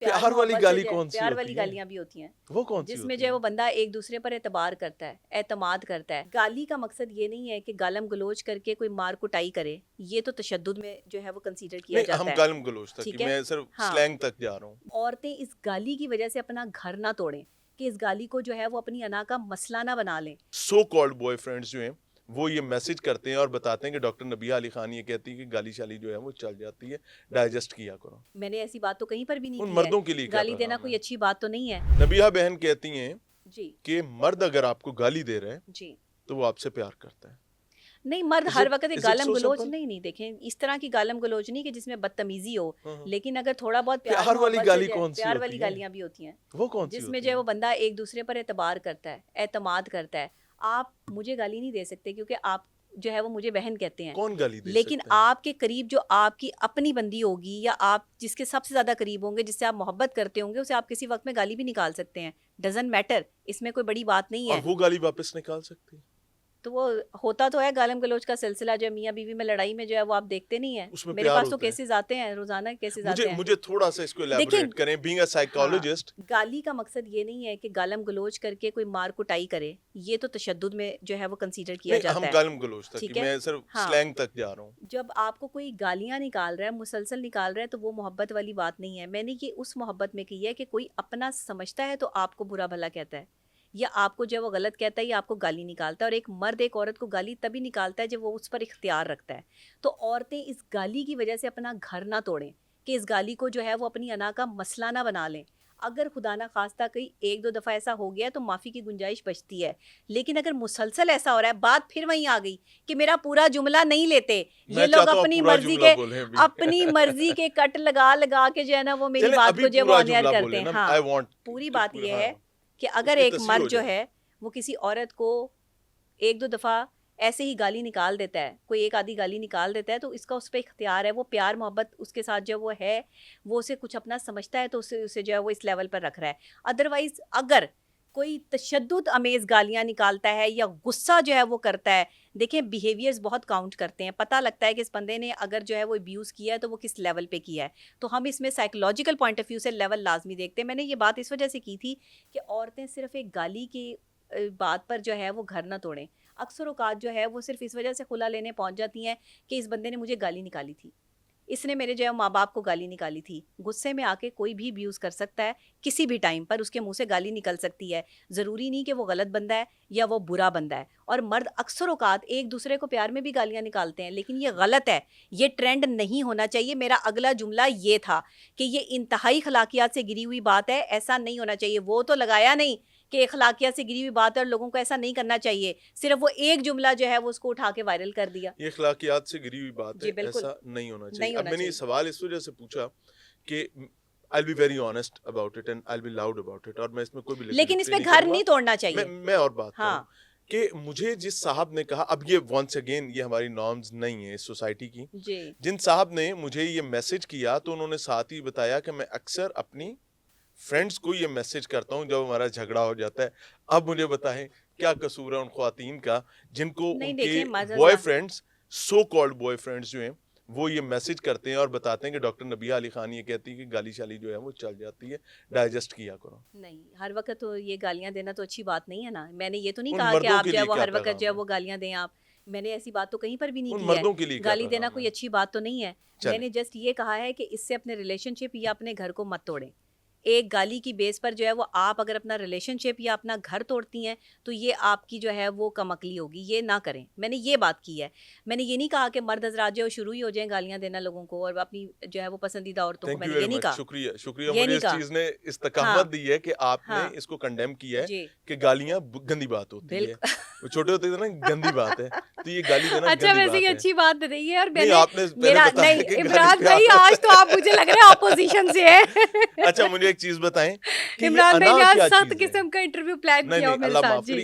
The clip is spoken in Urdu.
پیار والی گالی کون سی پیار ہوتی والی ہے؟ گالیاں بھی ہوتی ہیں وہ کون سی جس میں ہوتی جو ہے ہیں؟ وہ بندہ ایک دوسرے پر اعتبار کرتا ہے، اعتماد کرتا ہے. گالی کا مقصد یہ نہیں ہے کہ گالم گلوچ کر کے کوئی مار کٹائی کرے، یہ تو تشدد میں جو ہے وہ کنسیڈر کیا نہیں، جاتا ہم ہے. گالم گلوچ تک ٹھیک ہی، ہے، میں صرف ہاں. سلینگ تک جا رہا ہوں. عورتیں اس گالی کی وجہ سے اپنا گھر نہ توڑیں کہ اس گالی کو جو ہے وہ اپنی انا کا مسئلہ نہ بنا لیں. سو کالڈ بوائے فرینڈز جو ہیں وہ یہ میسج کرتے ہیں اور بتاتے ہیں کہ ڈاکٹر نبیہ علی خان یہ کہتی ہے کہ گالی شالی جو ہے وہ چل جاتی ہے، ڈائجسٹ کیا کرو. میں نے ایسی بات تو کہیں پر بھی نہیں ان کی مردوں کے ہے. لیے کیا گالی دینا پیغام کوئی ہے؟ اچھی بات تو نہیں ہے. نبیہ بہن کہتی ہیں جی کہ مرد اگر آپ کو گالی دے رہا ہے جی تو وہ آپ سے پیار کرتا ہے. نہیں، مرد Is ہر it- وقت is it گالم so گلوچ simple؟ نہیں دیکھیں اس طرح کی گالم گلوچ نہیں کہ جس میں بدتمیزی ہو، ہاں ہاں. لیکن اگر تھوڑا بہت پیار پیار والی محبت گالی سے کون سی پیار ہوتی والی ہے؟ گالیاں بھی ہوتی ہیں وہ کون سی جس میں ہوتی جو ہے ہیں؟ وہ بندہ ایک دوسرے پر اعتبار کرتا ہے، اعتماد کرتا ہے. آپ مجھے گالی نہیں دے سکتے کیونکہ آپ جو ہے وہ مجھے بہن کہتے ہیں، کون گالی دے لیکن سکتا ہے؟ آپ کے قریب جو آپ کی اپنی بندی ہوگی یا آپ جس کے سب سے زیادہ قریب ہوں گے، جس سے آپ محبت کرتے ہوں گے، اسے آپ کسی وقت میں گالی بھی نکال سکتے ہیں. ڈزنٹ میٹر، اس میں کوئی بڑی بات نہیں اور ہے. وہ گالی واپس نکال سکتی ہے؟ تو وہ ہوتا تو ہے گالم گلوچ کا سلسلہ جو میاں بیوی میں لڑائی میں جو ہے وہ آپ دیکھتے نہیں ہیں. اس میں میرے پیار پاس تو ہوتا ہے. کیسز آتے ہیں، روزانہ کیسز آتے ہیں. مجھے تھوڑا سا اس کو دیکھیں، الیبوریٹ کریں. بینگ اے سائیکالوجسٹ، گالی کا مقصد یہ نہیں ہے کہ گالم گلوچ کر کے کوئی مار کٹائی کرے، یہ تو تشدد میں جو ہے وہ کنسیڈر کیا نہیں، جاتا ہم ہے. گالم گلوچ تک ہی، ٹھیک ہے، میں صرف ہاں. سلینگ تک جا رہا ہوں. جب آپ کو کوئی گالیاں نکال رہا ہے، مسلسل نکال رہا ہے، تو وہ محبت والی بات نہیں ہے. میں نے یہ اس محبت میں کی ہے کہ کوئی اپنا سمجھتا ہے تو آپ کو برا بھلا کہتا ہے، یا آپ کو جو وہ غلط کہتا ہے یا آپ کو گالی نکالتا ہے. اور ایک مرد ایک عورت کو گالی تبھی نکالتا ہے جب وہ اس پر اختیار رکھتا ہے. تو عورتیں اس گالی کی وجہ سے اپنا گھر نہ توڑیں کہ اس گالی کو جو ہے وہ اپنی انا کا مسئلہ نہ بنا لیں. اگر خدا نہ خواستہ کہیں ایک دو دفعہ ایسا ہو گیا تو معافی کی گنجائش بچتی ہے، لیکن اگر مسلسل ایسا ہو رہا ہے، بات پھر وہیں آ گئی کہ میرا پورا جملہ نہیں لیتے میں یہ لوگ چاہتا ہوں اپنی پورا مرضی جملہ کے بولیں ابھی. اپنی مرضی کے کٹ لگا لگا کے جو ہے نا وہ میری چلیں بات ابھی کو جو ہے وہ پورا آن ایئر جملہ کرتے بولیں ہیں. نا. ہاں، I want پوری کہ بات یہ ہاں ہے کہ اس اگر کی ایک تصحیح ہو مرد جو جائے. ہے وہ کسی عورت کو ایک دو دفعہ ایسے ہی گالی نکال دیتا ہے، کوئی ایک آدھی گالی نکال دیتا ہے، تو اس کا اس پہ اختیار ہے. وہ پیار محبت اس کے ساتھ جو وہ ہے، وہ اسے کچھ اپنا سمجھتا ہے تو اسے جو ہے وہ اس لیول پر رکھ رہا ہے. ادروائز اگر کوئی تشدد امیز گالیاں نکالتا ہے یا غصہ جو ہے وہ کرتا ہے، دیکھیں بیہیویئرز بہت کاؤنٹ کرتے ہیں. پتہ لگتا ہے کہ اس بندے نے اگر جو ہے وہ ابیوز کیا ہے تو وہ کس لیول پہ کیا ہے. تو ہم اس میں سائیکولوجیکل پوائنٹ آف ویو سے لیول لازمی دیکھتے ہیں. میں نے یہ بات اس وجہ سے کی تھی کہ عورتیں صرف ایک گالی کی بات پر جو ہے وہ گھر نہ توڑیں. اکثر اوقات جو ہے وہ صرف اس وجہ سے خلا لینے پہنچ جاتی ہیں کہ اس بندے نے مجھے گالی نکالی تھی، اس نے میرے جو ہے ماں باپ کو گالی نکالی تھی. غصے میں آ کے کوئی بھی ابیوز کر سکتا ہے، کسی بھی ٹائم پر اس کے منہ سے گالی نکل سکتی ہے. ضروری نہیں کہ وہ غلط بندہ ہے یا وہ برا بندہ ہے. اور مرد اکثر اوقات ایک دوسرے کو پیار میں بھی گالیاں نکالتے ہیں، لیکن یہ غلط ہے، یہ ٹرینڈ نہیں ہونا چاہیے. میرا اگلا جملہ یہ تھا کہ یہ انتہائی اخلاقیات سے گری ہوئی بات ہے، ایسا نہیں ہونا چاہیے. وہ تو لگایا نہیں کہ اخلاقیات سے گری ہوئی بات ہے اور لوگوں کو ایسا نہیں کرنا چاہیے، صرف وہ ایک جملہ جو ہے وہ اس کو اٹھا کے وائرل کر دیا. یہ اخلاقیات سے گری ہوئی بات ہے، جی بالکل ایسا نہیں ہونا نہیں چاہیے. اب ہونا میں نے یہ چاہیے. سوال اس وجہ سے پوچھا کہ I'll be very honest about it and I'll be loud about it، اور میں اس میں کوئی بھی لیکن اس لٹریچر پہ نہیں گھر کروں گا. نہیں توڑنا چاہیے. میں اور بات ہاں کروں کہ مجھے جس صاحب نے کہا، اب یہ ونس اگین یہ ہماری نارمز نہیں ہیں اس سوسائٹی کی، جی جن صاحب نے مجھے یہ میسج کیا تو انہوں نے ساتھ ہی بتایا کہ میں اکثر اپنی فرینڈز کو یہ میسج کرتا ہوں جب ہمارا جھگڑا ہو جاتا ہے. اب مجھے بتائیں کیا قصور ہے ان خواتین کا جن کو نہیں ان کے دیکھیں مزہ boy friends, so called boy friends جو ہیں وہ یہ میسج کرتے ہیں اور بتاتے ہیں کہ ڈاکٹر نبیہ علی خان یہ کہتی ہے کہ گالی شالی جو ہے وہ چل جاتی ہے، ڈائجسٹ کیا کرو. نہیں، ہر وقت تو یہ گالیاں دینا تو اچھی بات نہیں ہے نا. میں نے یہ تو نہیں ان کہا کہ مردوں آپ کے جو ہے لیے وہ کیا ہر وقت جو پیغام ہے ہے؟ وہ گالیاں دیں. آپ، میں نے ایسی بات تو کہیں پر بھی نہیں ان کی ہے. مردوں کے لیے کیا گالی دینا پیغام کوئی ہے؟ اچھی بات تو نہیں ہے. میں نے جسٹ یہ کہا ہے کہ اس سے اپنے ریلیشن شپ یا اپنے گھر کو مت توڑیں. ایک گالی کی بیس پر جو ہے وہ آپ اگر اپنا ریلیشن شپ یا اپنا گھر توڑتی ہیں تو یہ آپ کی جو ہے وہ کم عقلی ہوگی. یہ نہ کریں. میں نے یہ بات کی ہے. میں نے یہ نہیں کہا کہ مرد حضرات جو شروع ہی ہو جائیں گالیاں دینا لوگوں کو اور اپنی جو ہے وہ پسندیدہ عورتوں کو. تھینک میں یو نے یہ ویری نہیں مچ، کہا. شکریہ شکریہ. یہ مجھے نہیں اس کہا. چیز نے ہاں استقامت دی ہے کہ آپ نے ہاں اس کو کنڈیم کیا ہے جی کہ گالیاں گندی بات ہوتی ہے. بالکل. وہ چھوٹے ہوتے تھے نا گندی بات ہے، تو یہ گالی دینا اچھا گندی ویسے بات یہ ہے. اچھی بات رہی ہے. اور میں نہیں، نے آپ نے پہلے میرا بتایا نہیں کہ گالی عمران پہ بھائی آپ آج تو آپ مجھے لگ رہا ہے اپوزیشن سے ہے. اچھا مجھے ایک چیز بتائیں کہ یہ عمران بھائی انا نے آج کیا 7 چیز ہے؟ قسم کا انٹرویو پلان نہیں کیا ہو نہیں، میرے اللہ ساتھ. معاف جی کری.